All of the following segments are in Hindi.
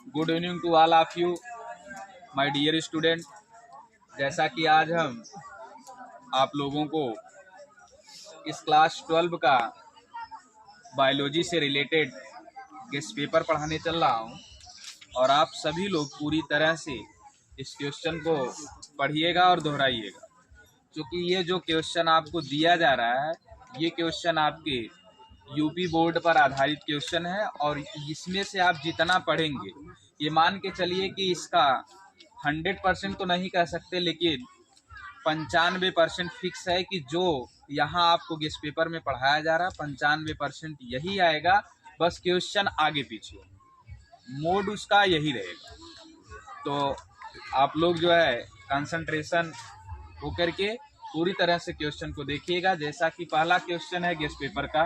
Good evening to all of you my dear student. जैसा कि आज हम आप लोगों को इस क्लास 12 का बायोलॉजी से रिलेटेड गेस्ट पेपर पढ़ाने चल रहा हूं और आप सभी लोग पूरी तरह से इस क्वेश्चन को पढ़िएगा और दोहराइएगा, क्योंकि ये जो क्वेश्चन आपको दिया जा रहा है ये क्वेश्चन आपके यूपी बोर्ड पर आधारित क्वेश्चन है और इसमें से आप जितना पढ़ेंगे, ये मान के चलिए कि इसका 100% तो नहीं कह सकते, लेकिन 95% फिक्स है कि जो यहाँ आपको गेस्ट पेपर में पढ़ाया जा रहा है 95% यही आएगा। बस क्वेश्चन आगे पीछे, मोड उसका यही रहेगा। तो आप लोग जो है कंसंट्रेशन होकर के पूरी तरह से क्वेश्चन को देखिएगा। जैसा कि पहला क्वेश्चन है गेस्ट पेपर का,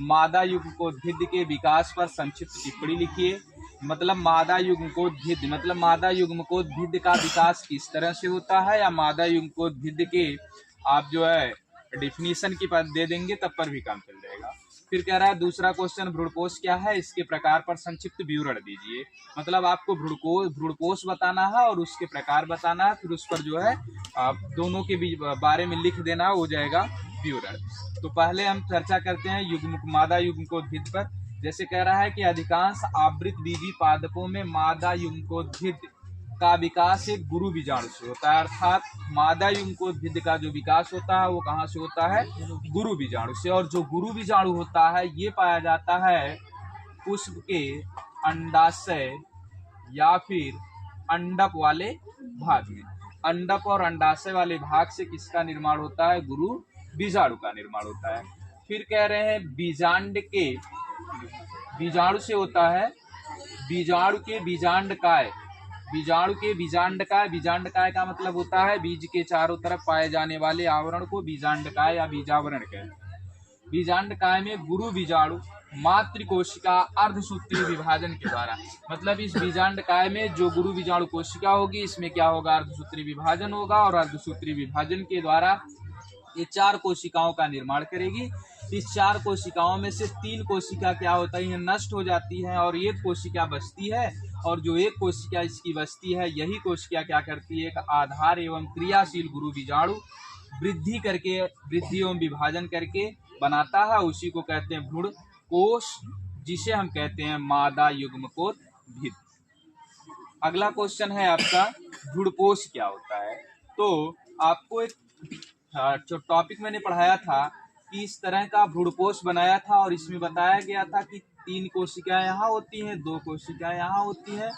मादा युग्मकोद्भिद के विकास पर संक्षिप्त टिप्पणी लिखिए। मतलब मादा युग्मकोद्भिद मतलब मादा युग्मकोद्भिद का विकास किस तरह से होता है, या मादा युग्मकोद्भिद के आप जो है डिफिनीशन की बात दे देंगे तब पर भी काम चल जाएगा। फिर कह रहा है दूसरा क्वेश्चन, भ्रूणपोष क्या है, इसके प्रकार पर संक्षिप्त विवरण दीजिए। मतलब आपको भ्रूणपोष बताना है और उसके प्रकार बताना है, फिर उस पर जो है आप दोनों के बारे में लिख देना हो जाएगा विवरण। तो पहले हम चर्चा करते हैं मादा युग्मकोद्भिद पर। जैसे कह रहा है कि अधिकांश आवृत बीजी पादपों में मादा युग्मकोद्भिद का विकास एक गुरु बीजाणु से होता है। अर्थात मादा युग्मकोद्भिद का जो विकास होता है वो कहाँ से होता है, गुरु बीजाणु से। और जो गुरु बीजाणु होता है ये पाया जाता है पुष्प के अंडाशय या फिर अंडप वाले भाग में। अंडप और अंडाशय वाले भाग से किसका निर्माण होता है, गुरु बीजाणु का निर्माण होता है। फिर कह रहे हैं बीजांड के बीजाणु से होता है बीजाणु के बीजांडकाय। बीजाणु के बीजांडकाय, बीजांडकाय का मतलब होता है बीज के चारों तरफ पाए जाने वाले आवरण को बीजांडकाय या बीजावरण कहते हैं। बीजांडकाय में गुरु बीजाणु मातृ कोशिका अर्धसूत्रीय विभाजन के द्वारा, मतलब इस बीजांडकाय में जो गुरु बीजाणु कोशिका होगी इसमें क्या होगा, अर्धसूत्रीय विभाजन होगा और अर्धसूत्रीय विभाजन के द्वारा ये 4 कोशिकाओं का निर्माण करेगी। इस 4 कोशिकाओं में से 3 कोशिका क्या होता है, नष्ट हो जाती है और 1 कोशिका बचती है। और जो 1 कोशिका इसकी बचती है यही कोशिका क्या करती है, एक आधार एवं क्रियाशील गुरु बीजाणु वृद्धि एवं विभाजन करके बनाता है। उसी को कहते हैं भ्रूणकोश, जिसे हम कहते हैं मादा युग्मकोद्भिद। अगला क्वेश्चन है आपका, भ्रूणपोष क्या होता है। तो आपको एक जो टॉपिक मैंने पढ़ाया था कि इस तरह का भ्रूणपोष बनाया था और इसमें बताया गया था कि 3 कोशिकाएं यहाँ होती हैं, 2 कोशिकाएं यहाँ होती हैं,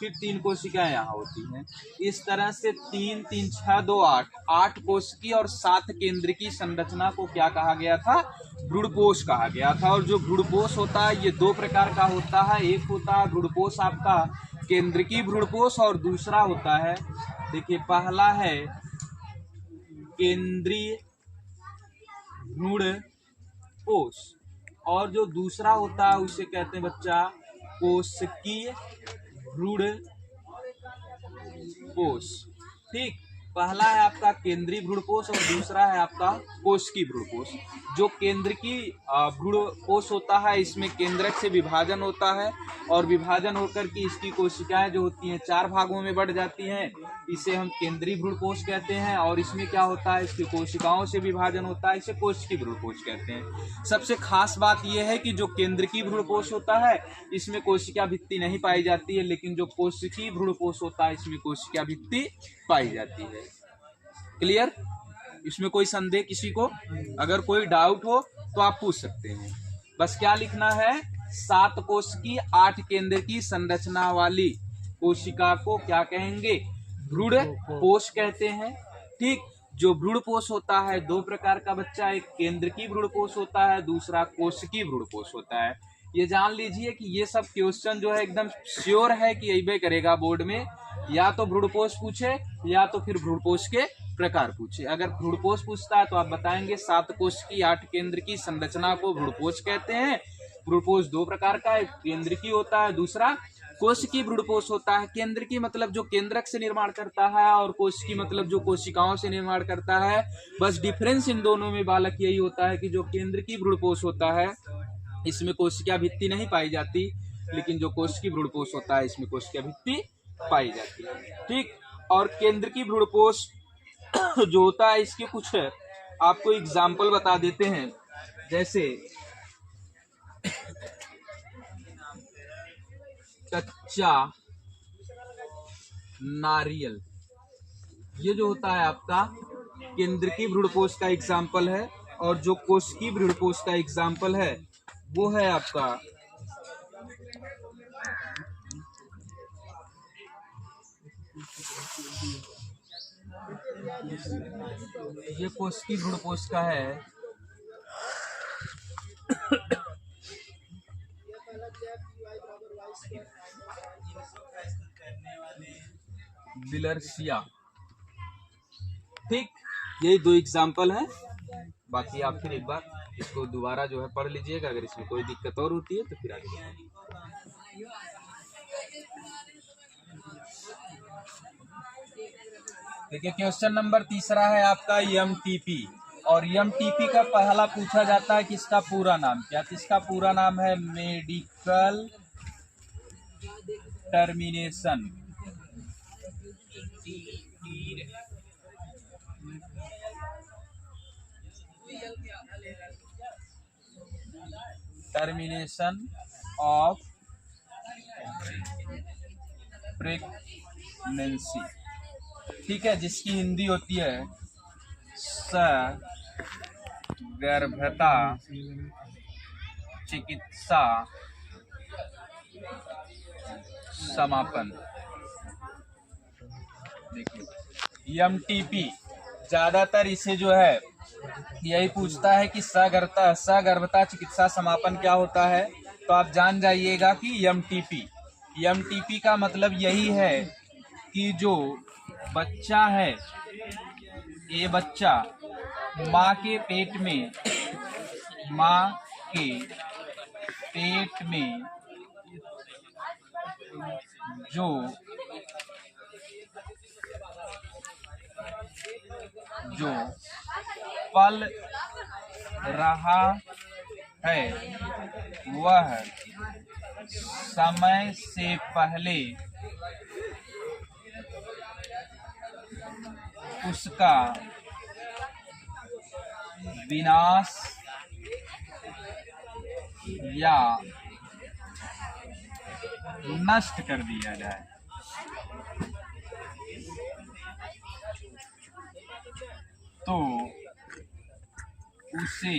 फिर 3 कोशिकाएं यहाँ होती हैं। इस तरह से 3 3 6 2 8 कोशिकी और 7 केंद्र की संरचना को क्या कहा गया था, भ्रूणपोष कहा गया था। और जो भ्रूणपोष होता है ये 2 प्रकार का होता है। एक होता है भ्रूणपोष आपका केंद्रकी भ्रूणपोष और दूसरा होता है, देखिए पहला है केंद्रीय भ्रूणपोष और जो दूसरा होता है उसे कहते हैं बच्चा कोशिकीय भ्रूणपोष। ठीक, पहला है आपका केंद्रीय भ्रूणपोष और दूसरा है आपका कोशिकीय भ्रूणपोष। जो केंद्रकी भ्रूणपोष होता है इसमें केंद्रक से विभाजन होता है और विभाजन होकर के इसकी कोशिकाएं जो होती हैं 4 भागों में बढ़ जाती हैं, इसे हम केंद्रीय भ्रूणपोष कहते हैं। और इसमें क्या होता है, इसकी कोशिकाओं से विभाजन होता है, इसे कोशिकीय भ्रूणपोष कहते हैं। सबसे खास बात यह है कि जो केंद्रकी भ्रूणपोष होता है इसमें कोशिका भित्ति नहीं पाई जाती है, लेकिन जो कोशिकीय भ्रूणपोष होता है इसमें कोशिका भित्ति पाई जाती है। क्लियर? इसमें कोई संदेह किसी को, अगर कोई डाउट हो तो आप पूछ सकते हैं। बस क्या लिखना है, 7 कोशिकी 8 केंद्र की संरचना वाली कोशिका को क्या कहेंगे, भ्रूणपोष कहते हैं। ठीक, जो भ्रूणपोष होता है 2 प्रकार का बच्चा, एक केंद्रकी भ्रूणपोष होता है, दूसरा कोशिकीय भ्रूणपोष होता है। ये जान लीजिए कि ये सब क्वेश्चन जो है एकदम श्योर है कि अइबे करेगा बोर्ड में, या तो भ्रूणपोष पूछे या तो फिर भ्रूणपोष के प्रकार पूछे। अगर भ्रूणपोष पूछता है तो आप बताएंगे 7 कोशिकी 8 केंद्र की संरचना को भ्रूणपोष कहते हैं। भ्रूणपोष 2 प्रकार का, एक केंद्रकी होता है, दूसरा कोशिकीय भ्रूणपोष होता है। केंद्रकीय मतलब जो केंद्रक से निर्माण करता है, और कोशिकीय मतलब जो कोशिकाओं से निर्माण करता है। बस डिफरेंस इन दोनों में बालक यही होता है कि जो केंद्रकीय भ्रूणपोष होता है इसमें कोशिका भित्ति नहीं पाई जाती, लेकिन जो कोशिकीय भ्रूणपोष होता है इसमें कोशिका भित्ति पाई जाती है। ठीक। और केंद्रकीय भ्रूणपोष जो होता है इसके कुछ आपको एग्जाम्पल बता देते हैं। जैसे कच्चा नारियल, ये जो होता है आपका केंद्रकीय भ्रूणपोष का एग्जाम्पल है। और जो कोशिकीय भ्रूणपोष का एग्जाम्पल है वो है आपका ये कोशिकीय भ्रूणपोष का है बिलर्सिया। ठीक, यही दो एग्जाम्पल है। बाकी आप फिर एक बार इसको दोबारा जो है पढ़ लीजिएगा। अगर इसमें कोई दिक्कत और होती है तो फिर आगे बढ़ेंगे। देखिए क्वेश्चन नंबर 3 है आपका एमटीपी। और एमटीपी का पहला पूछा जाता है कि इसका पूरा नाम क्या। तो इसका पूरा नाम है मेडिकल टर्मिनेशन ऑफ प्रेगनेंसी। ठीक है, जिसकी हिंदी होती है सगर्भता चिकित्सा समापन। देखिए एमटीपी ज्यादातर इसे जो है यही पूछता है कि सगर्भता चिकित्सा समापन क्या होता है। तो आप जान जाइएगा कि एमटीपी का मतलब यही है कि जो बच्चा है, ये बच्चा माँ के पेट में जो पल रहा है वह समय से पहले उसका विनाश या नष्ट कर दिया जाए। तो उसे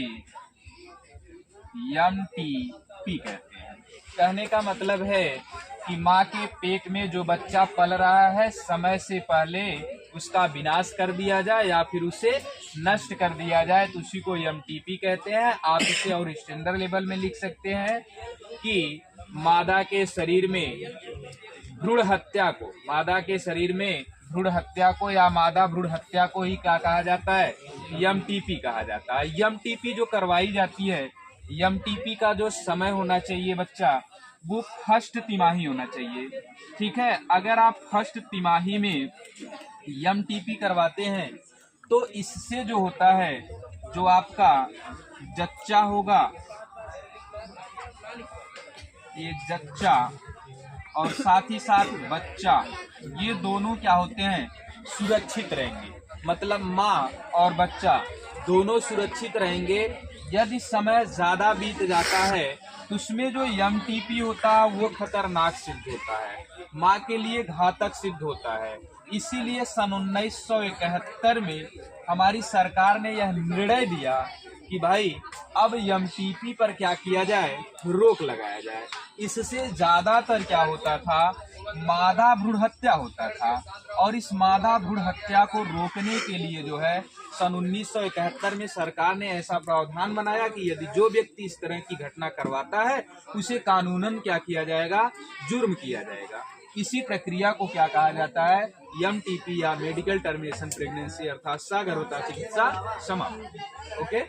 एमटीपी कहते हैं। कहने का मतलब है कि माँ के पेट में जो बच्चा पल रहा है समय से पहले उसका विनाश कर दिया जाए या फिर उसे नष्ट कर दिया जाए, तो उसी को एमटीपी कहते हैं। आप इसे और स्टैंडर्ड लेवल में लिख सकते हैं कि मादा के शरीर में भ्रूण हत्या को या मादा भ्रूण हत्या को ही क्या कहा जाता है, एमटीपी कहा जाता है। एमटीपी जो करवाई जाती है, एमटीपी का जो समय होना चाहिए बच्चा वो फर्स्ट तिमाही होना चाहिए। ठीक है, अगर आप फर्स्ट तिमाही में एमटीपी करवाते हैं तो इससे जो होता है, जो आपका जच्चा होगा, ये जच्चा और साथ ही साथ बच्चा, ये दोनों क्या होते हैं, सुरक्षित रहेंगे। मतलब माँ और बच्चा दोनों सुरक्षित रहेंगे। यदि समय ज्यादा बीत जाता है तो उसमें जो एमटीपी होता है वो खतरनाक सिद्ध होता है, माँ के लिए घातक सिद्ध होता है। इसीलिए सन 1971 में हमारी सरकार ने यह निर्णय दिया कि भाई अब एमटीपी पर क्या किया जाए, रोक लगाया जाए। इससे ज्यादातर क्या होता था, मादा भ्रूण हत्या होता था। और इस मादा भ्रूण हत्या को रोकने के लिए जो है सन 1971 में सरकार ने ऐसा प्रावधान बनाया कि यदि जो व्यक्ति इस तरह की घटना करवाता है उसे कानूनन क्या किया जाएगा, जुर्म किया जाएगा। इसी प्रक्रिया को क्या कहा जाता है, एमटीपी या मेडिकल टर्मिनेशन प्रेगनेंसी अर्थात सगर्भता चिकित्सा समापन। ओके।